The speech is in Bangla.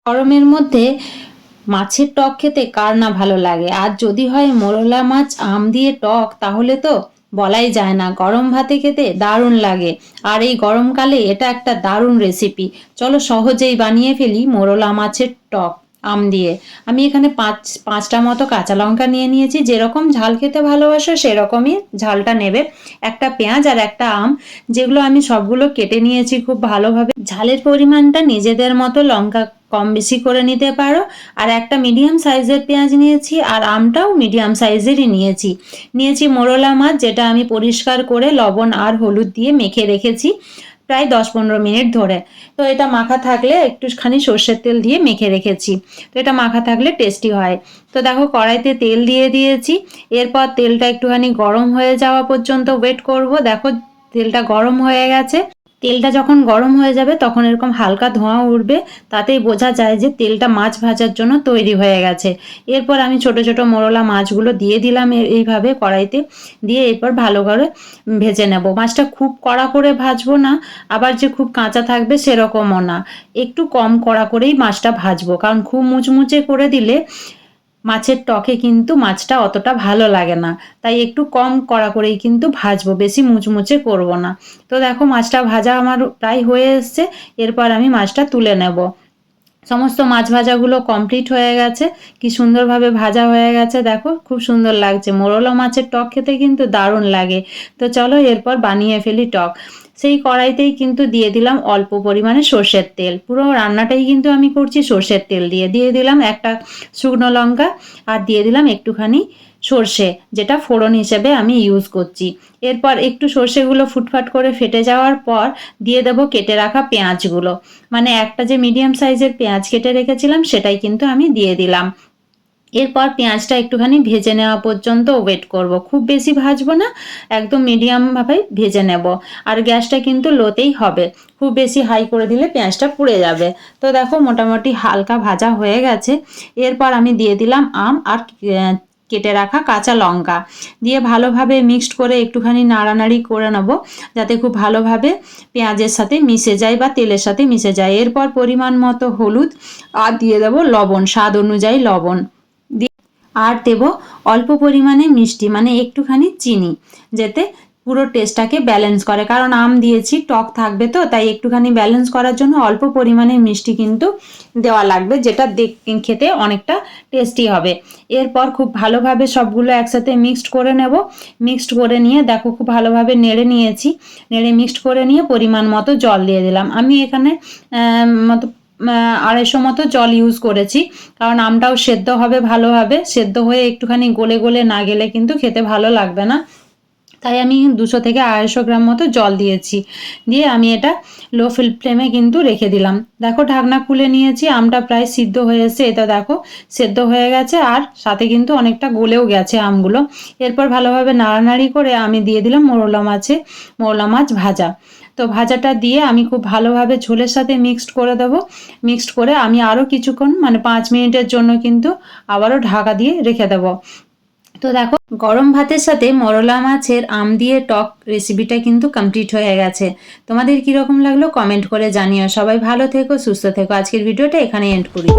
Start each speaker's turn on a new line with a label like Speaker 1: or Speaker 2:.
Speaker 1: গরমের মধ্যে মাছের টক খেতে কার না ভালো লাগে, আর যদি হয় মোরলা মাছ আম দিয়ে টক, তাহলে তো বলাই যায় না। গরম ভাতে খেতে দারুণ লাগে। আর এই গরমকালে এটা একটা দারুণ রেসিপি। চলো সহজেই বানিয়ে ফেলি মোরলা মাছের টক আম দিয়ে। আমি এখানে পাঁচটা মতো কাঁচা লঙ্কা নিয়ে নিয়েছি। যেরকম ঝাল খেতে ভালোবাসো সেরকমই ঝালটা নেবে। একটা পেঁয়াজ আর একটা আম, যেগুলো আমি সবগুলো কেটে নিয়েছি খুব ভালোভাবে। ঝালের পরিমাণটা নিজেদের মতো লঙ্কা কম বেশি করে নিতে পারো। আর একটা মিডিয়াম সাইজের পেঁয়াজ নিয়েছি, আর আমটাও মিডিয়াম সাইজেরই নিয়েছি মোরলা মাছ, যেটা আমি পরিষ্কার করে লবণ আর হলুদ দিয়ে মেখে রেখেছি প্রায় 10-15 মিনিট ধরে। তো এটা মাখা থাকলে একটুখানি সর্ষের তেল দিয়ে মেখে রেখেছি। তো এটা মাখা থাকলে টেস্টি হয়। তো দেখো কড়াইতে তেল দিয়ে দিয়েছি। এরপর তেলটা একটুখানি গরম হয়ে যাওয়া পর্যন্ত ওয়েট করব। দেখো তেলটা গরম হয়ে গেছে। তেলটা যখন গরম হয়ে যাবে তখন এরকম হালকা ধোঁয়া উঠবে, তাতেই বোঝা যায় যে তেলটা মাছ ভাজার জন্য তৈরি হয়ে গেছে। এরপর আমি ছোট ছোট মোরলা মাছগুলো দিয়ে দিলাম এইভাবে কড়াইতে, দিয়ে এরপর ভালো করে ভেজে নেব। মাছটা খুব কড়া করে ভাজবো না, আবার যে খুব কাঁচা থাকবে সেরকমও না। একটু কম কড়া করেই মাছটা ভাজবো, কারণ খুব মুচমুচে করে দিলে মাছের টকে কিন্তু মাছটা অতটা ভালো লাগে না। তাই একটু কম কড়া করেই কিন্তু ভাজবো, বেশি মুচমুচে করব না। তো দেখো মাছটা ভাজা আমার প্রায় হয়ে এসছে। এরপর আমি মাছটা তুলে নেব। সমস্ত মাছ ভাজাগুলো কমপ্লিট হয়ে গেছে। কি সুন্দরভাবে ভাজা হয়ে গেছে, দেখো খুব সুন্দর লাগছে। মোরলা মাছের টক খেতে কিন্তু দারুণ লাগে। তো চলো এরপর বানিয়ে ফেলি টক। সেই কড়াইতেই কিন্তু দিয়ে দিলাম অল্প পরিমাণে সর্ষের তেল। পুরো রান্নাটাই কিন্তু আমি করছি সর্ষের তেল দিয়ে। দিয়ে দিলাম একটা শুকনো লঙ্কা, আর দিয়ে দিলাম একটুখানি সর্ষে, যেটা ফোড়ন হিসেবে আমি ইউজ করছি। এরপর একটু সর্ষেগুলো ফুটফাট করে ফেটে যাওয়ার পর দিয়ে দেবো কেটে রাখা পেঁয়াজগুলো। মানে একটা যে মিডিয়াম সাইজের পেঁয়াজ কেটে রেখেছিলাম সেটাই কিন্তু আমি দিয়ে দিলাম। এরপর পেঁয়াজটা একটুখানি ভেজে নেওয়া পর্যন্ত ওয়েট করব। খুব বেশি ভাজবো না, একদম মিডিয়ামভাবে ভেজে নেব। আর গ্যাসটা কিন্তু লোতেই হবে, খুব বেশি হাই করে দিলে পেঁয়াজটা পুড়ে যাবে। তো দেখো মোটামুটি হালকা ভাজা হয়ে গেছে। এরপর আমি দিয়ে দিলাম আম আর কেটে রাখা কাঁচা লঙ্কা দিয়ে ভালোভাবে মিক্সড করে একটুখানি নাড়ানাড়ি করে নেব, যাতে খুব ভালোভাবে পেঁয়াজের সাথে মিশে যায় বা তেলের সাথে মিশে যায়। এরপর পরিমাণ মতো হলুদ, আর দিয়ে দেবো লবণ, স্বাদ অনুযায়ী লবণ, আর দেব অল্প পরিমাণে মিষ্টি, মানে একটুখানি চিনি, যাতে পুরো টেস্টটাকে ব্যালেন্স করে। কারণ আম দিয়েছি, টক থাকবে, তো তাই একটুখানি ব্যালেন্স করার জন্য অল্প পরিমাণে মিষ্টি কিন্তু দেওয়া লাগবে, যেটা খেতে অনেকটা টেস্টি হবে। এরপর খুব ভালোভাবে সবগুলো একসাথে মিক্সড করে নেব। মিক্সড করে নিয়ে দেখো খুব ভালোভাবে নেড়ে নিয়েছি। নেড়ে মিক্সড করে নিয়ে পরিমাণ মতো জল দিয়ে দিলাম। আমি এখানে মতো 250 মতো জল ইউজ করেছি, কারণ আমটাও সেদ্ধ হবে ভালোভাবে। সেদ্ধ হয়ে একটুখানি গলে গলে না গেলে কিন্তু খেতে ভালো লাগবে না। তাই আমি 200 থেকে 250 গ্রাম মতো জল দিয়েছি। দিয়ে আমি এটা লো ফ্লেমে কিন্তু রেখে দিলাম। দেখো ঢাকনা খুলে নিয়েছি, আমটা প্রায় সিদ্ধ হয়ে এসেছে। এটা দেখো সেদ্ধ হয়ে গেছে, আর সাথে কিন্তু অনেকটা গলেও গেছে আমগুলো। এরপর ভালোভাবে নাড়ানাড়ি করে আমি দিয়ে দিলাম মোরলা মাছ ভাজা। তো ভাজাটা দিয়ে আমি খুব ভালোভাবে ঝোলের সাথে মিক্সড করে দেবো। মিক্সড করে আমি আরও কিছুক্ষণ, মানে 5 মিনিটের জন্য কিন্তু আবারও ঢাকা দিয়ে রেখে দেবো। তো দেখো গরম ভাতের সাথে মোরলা মাছের আম দিয়ে টক রেসিপিটা কিন্তু কমপ্লিট হয়ে গেছে। তোমাদের কীরকম লাগলো কমেন্ট করে জানিও। সবাই ভালো থেকো, সুস্থ থেকো। আজকের ভিডিওটা এখানে এন্ড করি।